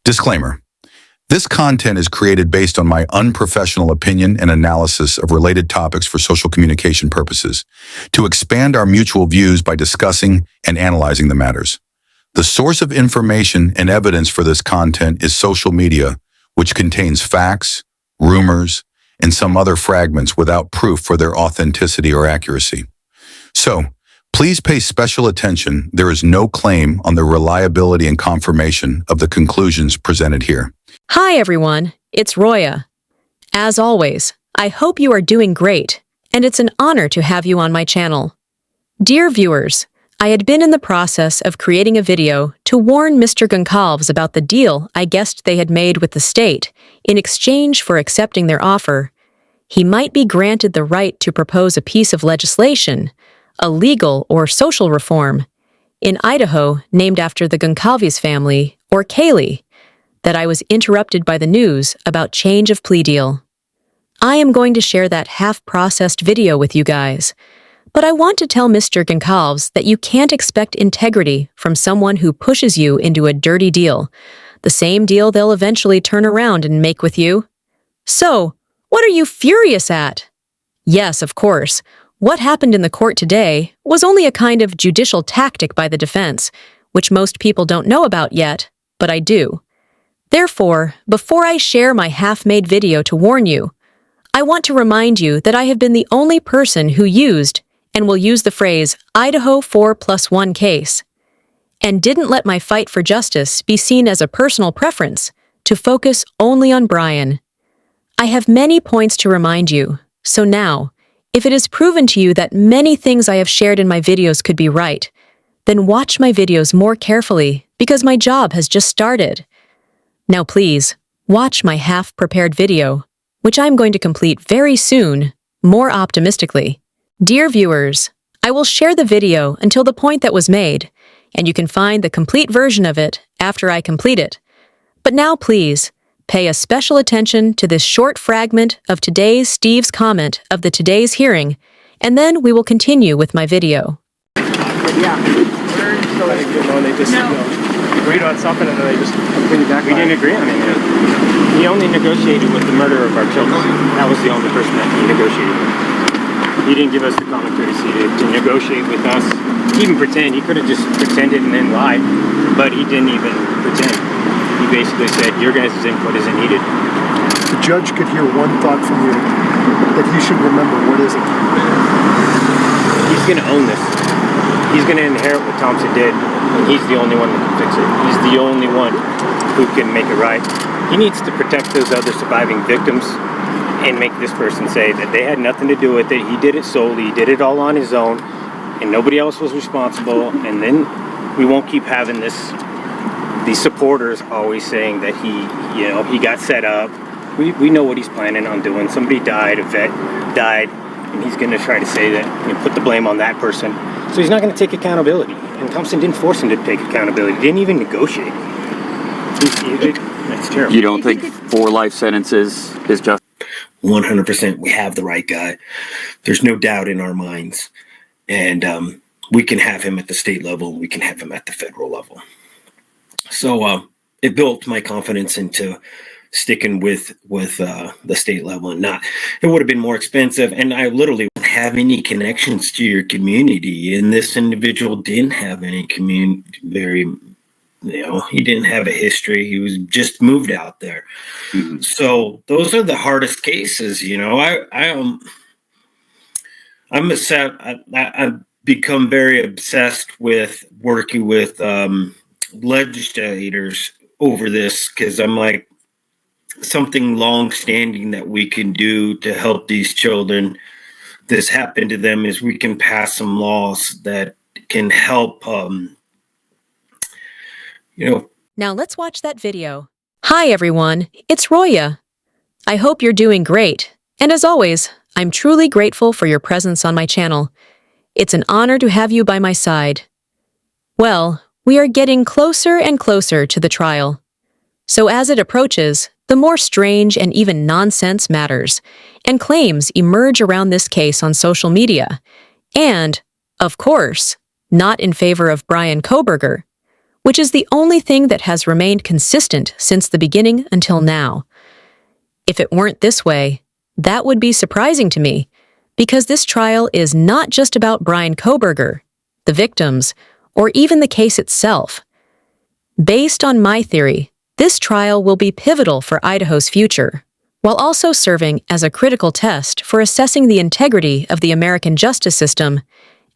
Disclaimer. This content is created based on my unprofessional opinion and analysis of related topics for social communication purposes, to expand our mutual views by discussing and analyzing the matters. The source of information and evidence for this content is social media, which contains facts, rumors, and some other fragments without proof for their authenticity or accuracy. So, please pay special attention. There is no claim on the reliability and confirmation of the conclusions presented here. Hi everyone, it's Roya. As always, I hope you are doing great, and it's an honor to have you on my channel. Dear viewers, I had been in the process of creating a video to warn Mr. Goncalves about the deal I guessed they had made with the state in exchange for accepting their offer. He might be granted the right to propose a piece of legislation, a legal or social reform, in Idaho named after the Goncalves family, or Kaylee, that I was interrupted by the news about change of plea deal. I am going to share that half-processed video with you guys, but I want to tell Mr. Goncalves that you can't expect integrity from someone who pushes you into a dirty deal, the same deal they'll eventually turn around and make with you. So, what are you furious at? Yes, of course, what happened in the court today was only a kind of judicial tactic by the defense, which most people don't know about yet, but I do. Therefore, before I share my half-made video to warn you, I want to remind you that I have been the only person who used and will use the phrase Idaho 4+1 case, and didn't let my fight for justice be seen as a personal preference to focus only on Brian. I have many points to remind you, so now, if it is proven to you that many things I have shared in my videos could be right, then watch my videos more carefully because my job has just started. Now please, watch my half-prepared video, which I'm going to complete very soon, more optimistically. Dear viewers, I will share the video until the point that was made, and you can find the complete version of it after I complete it. But now please, pay a special attention to this short fragment of today's Steve's comment of the today's hearing, and then we will continue with my video. Agreed on something and then they just we didn't agree on anything. He only negotiated with the murder of our children. That was the only person that he negotiated with. He didn't give us the common courtesy to negotiate with us. Even pretend. He could have just pretended and then lied, but he didn't even pretend. He basically said, your guys' input isn't needed. The judge could hear one thought from you that he should remember. What is it? He's going to own this. He's going to inherit what Thompson did, and he's the only one that can fix it. He's the only one who can make it right. He needs to protect those other surviving victims and make this person say that they had nothing to do with it. He did it solely. He did it all on his own, and nobody else was responsible. And then we won't keep having these supporters always saying that he got set up. We know what he's planning on doing. Somebody died, a vet died, and he's going to try to say that, put the blame on that person. So he's not going to take accountability. And Thompson didn't force him to take accountability. He didn't even negotiate. That's terrible. You don't think 4 life sentences is just? 100%. We have the right guy. There's no doubt in our minds. And we can have him at the state level. We can have him at the federal level. So it built my confidence into sticking with the state level and not. It would have been more expensive. And I literally didn't have any connections to your community. And this individual didn't have any he didn't have a history. He was just moved out there. Mm-hmm. So those are the hardest cases. I've become very obsessed with working with legislators over this because I'm like, something long-standing that we can do to help these children this happen to them is we can pass some laws that can help Now let's watch that video. Hi everyone, it's Roya. I hope you're doing great, and as always, I'm truly grateful for your presence on my channel. It's an honor to have you by my side. Well, we are getting closer and closer to the trial. So as it approaches, the more strange and even nonsense matters and claims emerge around this case on social media, and, of course, not in favor of Brian Kohberger, which is the only thing that has remained consistent since the beginning until now. If it weren't this way, that would be surprising to me, because this trial is not just about Bryan Kohberger, the victims, or even the case itself. Based on my theory, this trial will be pivotal for Idaho's future, while also serving as a critical test for assessing the integrity of the American justice system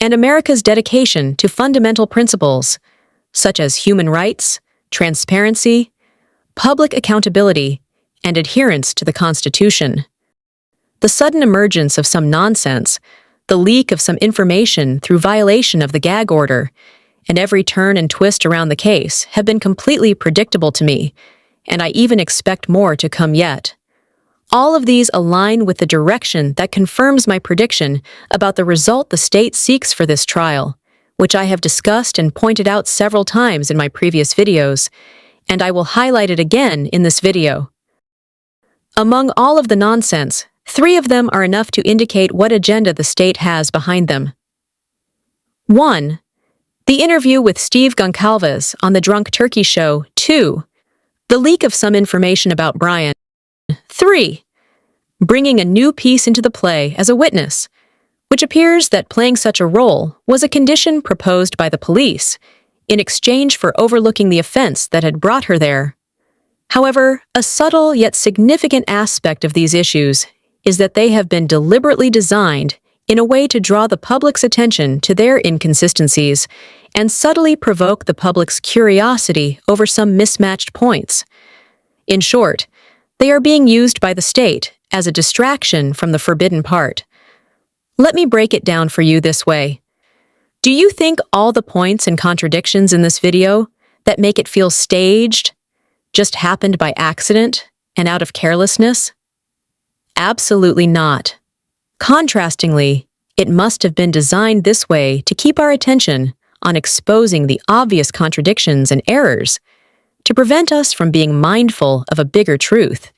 and America's dedication to fundamental principles, such as human rights, transparency, public accountability, and adherence to the Constitution. The sudden emergence of some nonsense, the leak of some information through violation of the gag order, and every turn and twist around the case have been completely predictable to me, and I even expect more to come yet. All of these align with the direction that confirms my prediction about the result the state seeks for this trial, which I have discussed and pointed out several times in my previous videos, and I will highlight it again in this video. Among all of the nonsense, 3 of them are enough to indicate what agenda the state has behind them. 1. The interview with Steve Goncalves on the Drunk Turkey Show. 2. The leak of some information about Bryan. 3. Bringing a new piece into the play as a witness, which appears that playing such a role was a condition proposed by the police in exchange for overlooking the offense that had brought her there. However, a subtle yet significant aspect of these issues is that they have been deliberately designed in a way to draw the public's attention to their inconsistencies and subtly provoke the public's curiosity over some mismatched points. In short, they are being used by the state as a distraction from the forbidden part. Let me break it down for you this way. Do you think all the points and contradictions in this video that make it feel staged just happened by accident and out of carelessness? Absolutely not. Contrastingly, it must have been designed this way to keep our attention on exposing the obvious contradictions and errors, to prevent us from being mindful of a bigger truth.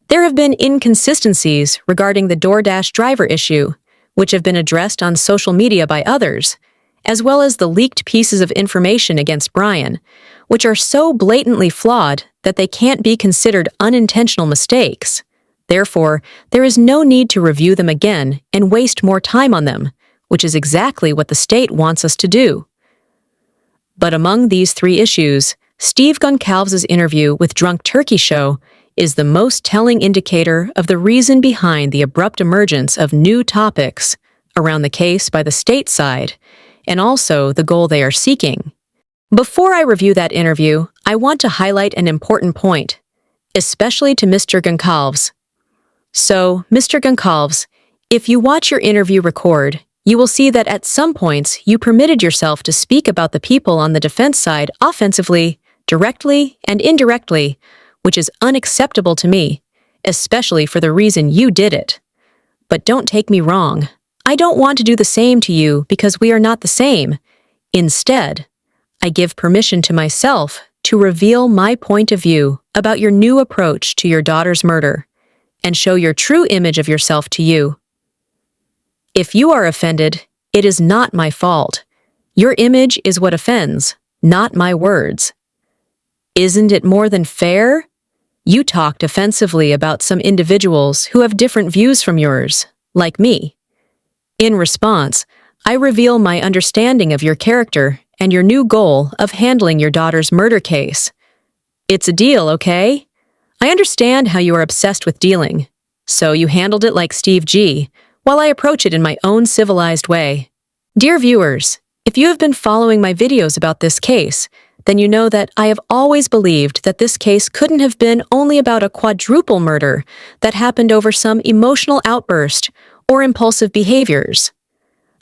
There have been inconsistencies regarding the DoorDash driver issue, which have been addressed on social media by others, as well as the leaked pieces of information against Bryan, which are so blatantly flawed that they can't be considered unintentional mistakes. Therefore, there is no need to review them again and waste more time on them, which is exactly what the state wants us to do. But among these 3 issues, Steve Goncalves' interview with Drunk Turkey Show is the most telling indicator of the reason behind the abrupt emergence of new topics around the case by the state side, and also the goal they are seeking. Before I review that interview, I want to highlight an important point, especially to Mr. Goncalves. So, Mr. Goncalves, if you watch your interview record, you will see that at some points you permitted yourself to speak about the people on the defense side offensively, directly, and indirectly, which is unacceptable to me, especially for the reason you did it. But don't take me wrong. I don't want to do the same to you because we are not the same. Instead, I give permission to myself to reveal my point of view about your new approach to your daughter's murder and show your true image of yourself to you. If you are offended, it is not my fault. Your image is what offends, not my words. Isn't it more than fair? You talked offensively about some individuals who have different views from yours, like me. In response, I reveal my understanding of your character and your new goal of handling your daughter's murder case. It's a deal, okay? I understand how you are obsessed with dealing, so you handled it like Steve G, while I approach it in my own civilized way. Dear viewers, if you have been following my videos about this case, then you know that I have always believed that this case couldn't have been only about a quadruple murder that happened over some emotional outburst or impulsive behaviors.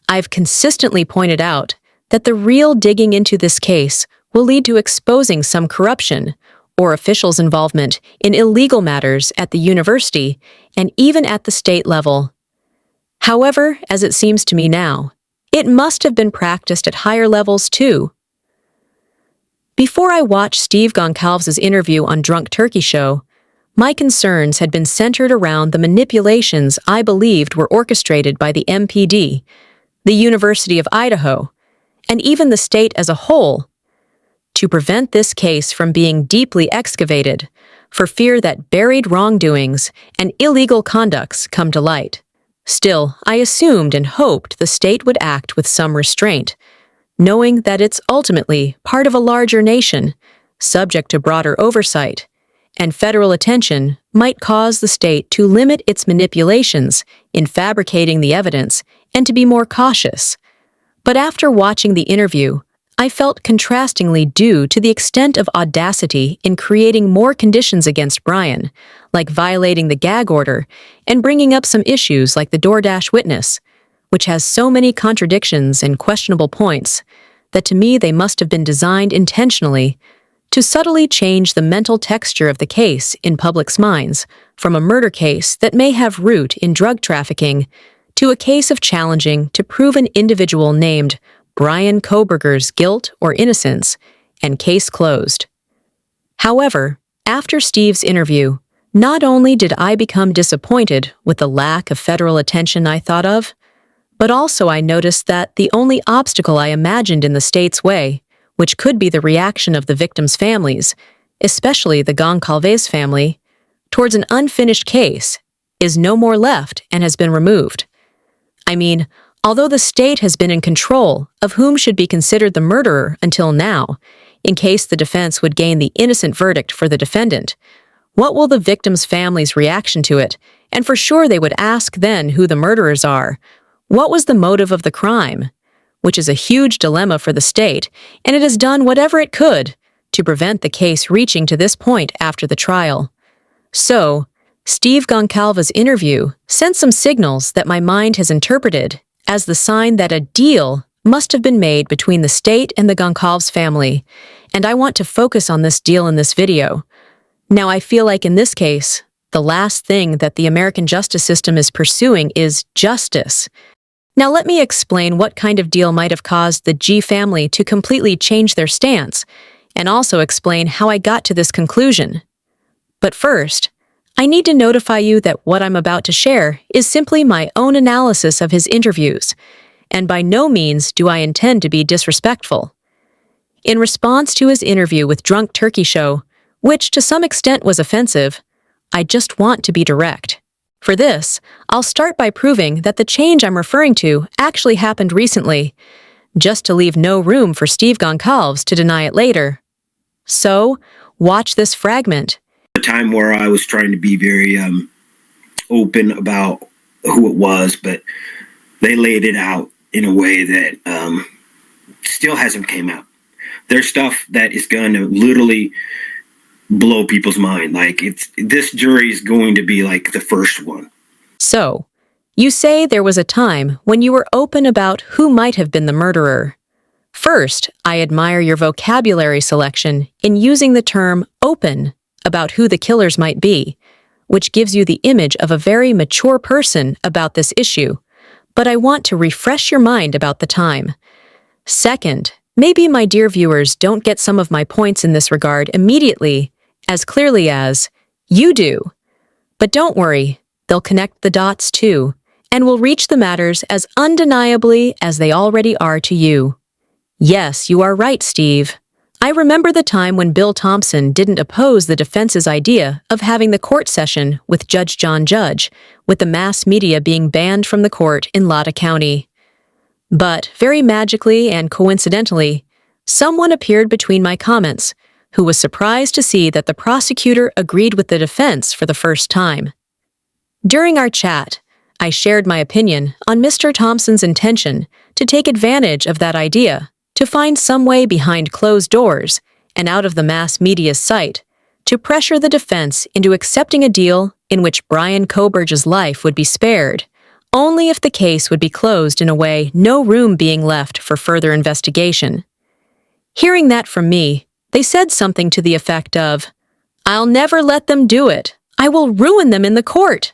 I've consistently pointed out that the real digging into this case will lead to exposing some corruption or officials' involvement in illegal matters at the university and even at the state level. However, as it seems to me now, it must have been practiced at higher levels too. Before I watched Steve Goncalves' interview on Drunk Turkey Show, my concerns had been centered around the manipulations I believed were orchestrated by the MPD, the University of Idaho, and even the state as a whole. to prevent this case from being deeply excavated, for fear that buried wrongdoings and illegal conducts come to light. Still, I assumed and hoped the state would act with some restraint, knowing that it's ultimately part of a larger nation, subject to broader oversight, and federal attention might cause the state to limit its manipulations in fabricating the evidence and to be more cautious. But after watching the interview, I felt contrastingly due to the extent of audacity in creating more conditions against Brian, like violating the gag order and bringing up some issues like the DoorDash witness, which has so many contradictions and questionable points that to me they must have been designed intentionally to subtly change the mental texture of the case in public's minds from a murder case that may have root in drug trafficking to a case of challenging to prove an individual named Brian Kohberger's guilt or innocence, and case closed. However, after Steve's interview, not only did I become disappointed with the lack of federal attention I thought of, but also I noticed that the only obstacle I imagined in the state's way, which could be the reaction of the victims' families, especially the Goncalves family, towards an unfinished case, is no more left and has been removed. I mean, although the state has been in control of whom should be considered the murderer until now, in case the defense would gain the innocent verdict for the defendant, what will the victims' families' reaction to it? And for sure they would ask then who the murderers are. What was the motive of the crime? Which is a huge dilemma for the state, and it has done whatever it could to prevent the case reaching to this point after the trial. So, Steve Goncalves' interview sent some signals that my mind has interpreted as the sign that a deal must have been made between the state and the Goncalves family, and I want to focus on this deal in this video. Now, I feel like in this case, the last thing that the American justice system is pursuing is justice. Now, let me explain what kind of deal might have caused the G family to completely change their stance, and also explain how I got to this conclusion. But first, I need to notify you that what I'm about to share is simply my own analysis of his interviews, and by no means do I intend to be disrespectful. In response to his interview with Drunk Turkey Show, which to some extent was offensive, I just want to be direct. For this, I'll start by proving that the change I'm referring to actually happened recently, just to leave no room for Steve Goncalves to deny it later. So, watch this fragment. A time where I was trying to be very open about who it was, but they laid it out in a way that still hasn't came out. There's stuff that is going to literally blow people's mind. Like this jury is going to be like the first one. So, you say there was a time when you were open about who might have been the murderer. First, I admire your vocabulary selection in using the term open about who the killers might be, which gives you the image of a very mature person about this issue, but I want to refresh your mind about the time. Second, maybe my dear viewers don't get some of my points in this regard immediately, as clearly as you do. But don't worry, they'll connect the dots too, and will reach the matters as undeniably as they already are to you. Yes, you are right, Steve. I remember the time when Bill Thompson didn't oppose the defense's idea of having the court session with Judge John Judge, with the mass media being banned from the court in Latah County. But, very magically and coincidentally, someone appeared between my comments who was surprised to see that the prosecutor agreed with the defense for the first time. During our chat, I shared my opinion on Mr. Thompson's intention to take advantage of that idea to find some way behind closed doors and out of the mass media's sight to pressure the defense into accepting a deal in which Brian Kohberger's life would be spared, only if the case would be closed in a way no room being left for further investigation. Hearing that from me, they said something to the effect of, "I'll never let them do it. I will ruin them in the court."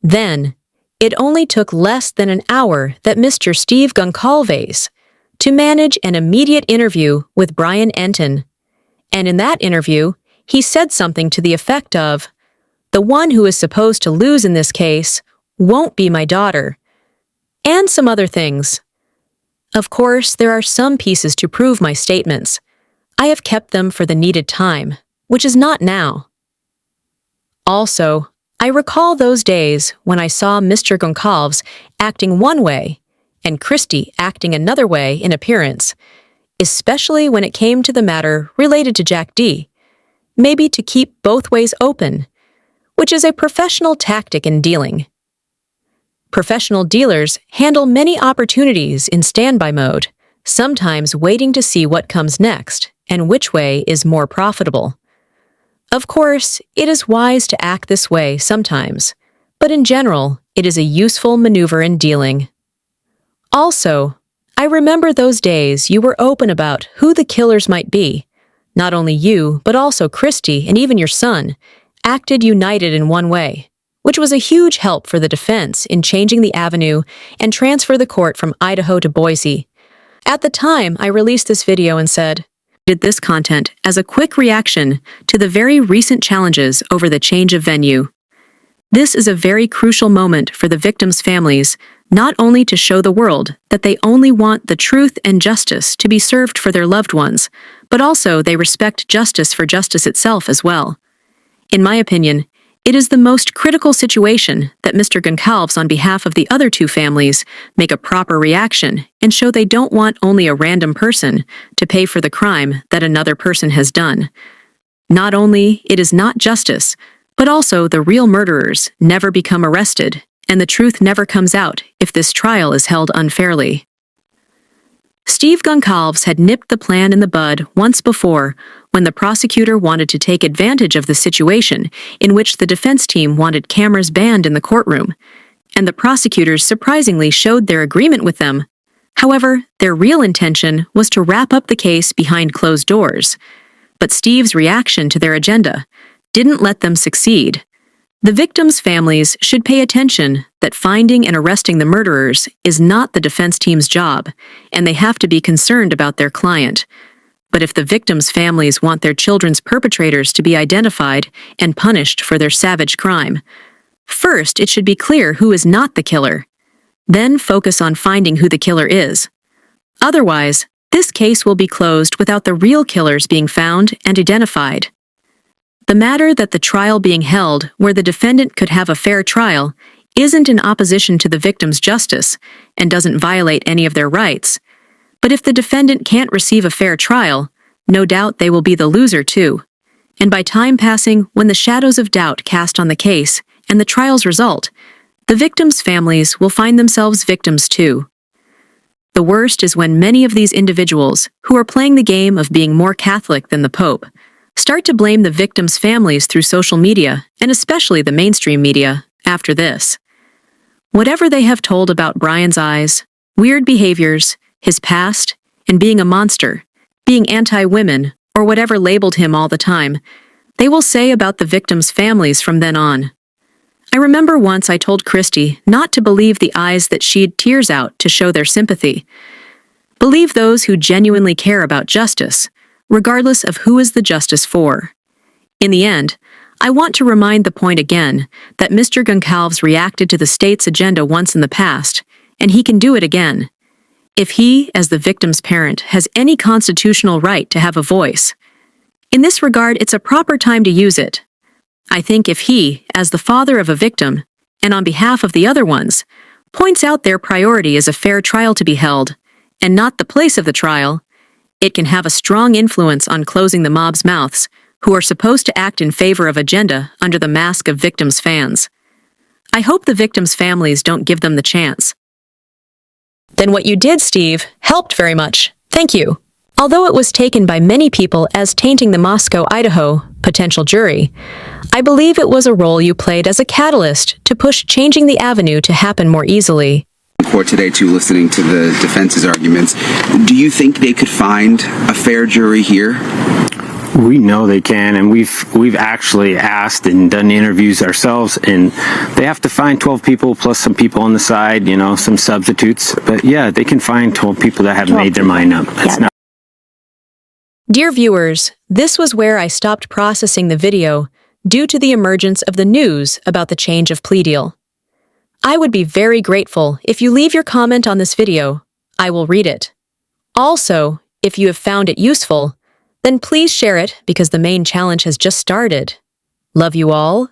Then, it only took less than an hour that Mr. Steve Goncalves to manage an immediate interview with Brian Enton. And in that interview, he said something to the effect of, "The one who is supposed to lose in this case won't be my daughter," and some other things. Of course, there are some pieces to prove my statements. I have kept them for the needed time, which is not now. Also, I recall those days when I saw Mr. Goncalves acting one way and Christie acting another way in appearance, especially when it came to the matter related to Jack D., maybe to keep both ways open, which is a professional tactic in dealing. Professional dealers handle many opportunities in standby mode, sometimes waiting to see what comes next and which way is more profitable. Of course, it is wise to act this way sometimes, but in general, it is a useful maneuver in dealing. Also, I remember those days you were open about who the killers might be. Not only you, but also Christie and even your son, acted united in one way, which was a huge help for the defense in changing the avenue and transfer the court from Idaho to Boise. At the time, I released this video and said, did this content as a quick reaction to the very recent challenges over the change of venue. This is a very crucial moment for the victims' families, not only to show the world that they only want the truth and justice to be served for their loved ones, but also they respect justice for justice itself as well. In my opinion, it is the most critical situation that Mr. Goncalves, on behalf of the other two families, make a proper reaction and show they don't want only a random person to pay for the crime that another person has done. Not only it is not justice, but also the real murderers never become arrested, and the truth never comes out if this trial is held unfairly. Steve Goncalves had nipped the plan in the bud once before when the prosecutor wanted to take advantage of the situation in which the defense team wanted cameras banned in the courtroom, and the prosecutors surprisingly showed their agreement with them. However, their real intention was to wrap up the case behind closed doors. But Steve's reaction to their agenda didn't let them succeed. The victims' families should pay attention that finding and arresting the murderers is not the defense team's job, and they have to be concerned about their client. But if the victims' families want their children's perpetrators to be identified and punished for their savage crime, first it should be clear who is not the killer. Then focus on finding who the killer is. Otherwise, this case will be closed without the real killers being found and identified. The matter that the trial being held where the defendant could have a fair trial isn't in opposition to the victim's justice and doesn't violate any of their rights. But if the defendant can't receive a fair trial, no doubt they will be the loser too. And by time passing, when the shadows of doubt cast on the case and the trial's result, the victims' families will find themselves victims too. The worst is when many of these individuals, who are playing the game of being more Catholic than the Pope, start to blame the victims' families through social media, and especially the mainstream media, after this. Whatever they have told about Brian's eyes, weird behaviors, his past, and being a monster, being anti-women, or whatever labeled him all the time, they will say about the victims' families from then on. I remember once I told Christy not to believe the eyes that shed tears out to show their sympathy. Believe those who genuinely care about justice, regardless of who is the justice for. In the end, I want to remind the point again that Mr. Goncalves reacted to the state's agenda once in the past, and he can do it again. If he, as the victim's parent, has any constitutional right to have a voice. In this regard, it's a proper time to use it. I think if he, as the father of a victim, and on behalf of the other ones, points out their priority is a fair trial to be held, and not the place of the trial, it can have a strong influence on closing the mob's mouths, who are supposed to act in favor of agenda under the mask of victims' fans. I hope the victims' families don't give them the chance. Then what you did, Steve, helped very much. Thank you. Although it was taken by many people as tainting the Moscow, Idaho potential jury, I believe it was a role you played as a catalyst to push changing the avenue to happen more easily. Court today, too, listening to the defense's arguments. Do you think they could find a fair jury here? We know they can, and we've actually asked and done interviews ourselves, and they have to find 12 people plus some people on the side, some substitutes. But yeah, they can find 12 people that have made their mind up. That's not. Dear viewers, this was where I stopped processing the video due to the emergence of the news about the change of plea deal. I would be very grateful if you leave your comment on this video. I will read it. Also, if you have found it useful, Then please share it because the main challenge has just started. Love you all.